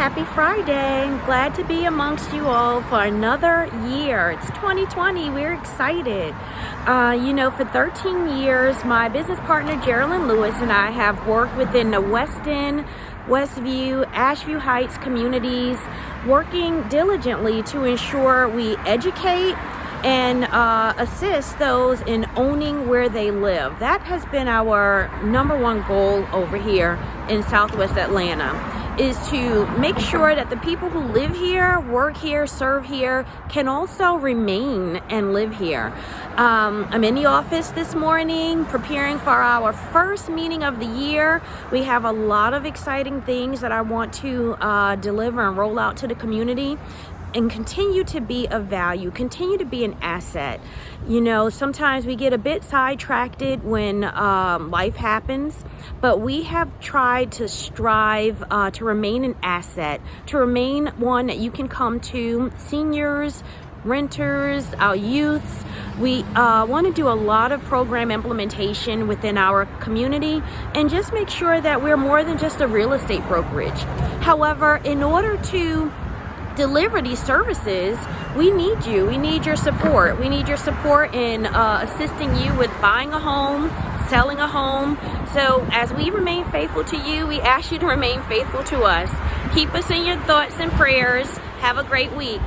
Happy Friday. Glad to be amongst you all for another year. It's 2020. We're excited. For 13 years, my business partner, Geraldine Lewis, and I have worked within the Weston, Westview, Ashview Heights communities, working diligently to ensure we educate and assist those in owning where they live. That has been our number one goal over here in Southwest Atlanta, is to make sure that the people who live here, work here, serve here, can also remain and live here. I'm in the office this morning preparing for our first meeting of the year. We have a lot of exciting things that I want to deliver and roll out to the community, and continue to be of value, continue to be an asset. Sometimes we get a bit sidetracked when life happens, but we have tried to strive to remain an asset, to remain one that you can come to, seniors, renters, our youths. We want to do a lot of program implementation within our community and just make sure that we're more than just a real estate brokerage. However, in order to deliver these services, we need you. We need your support. We need your support in assisting you with buying a home, selling a home. So as we remain faithful to you, we ask you to remain faithful to us. Keep us in your thoughts and prayers. Have a great week.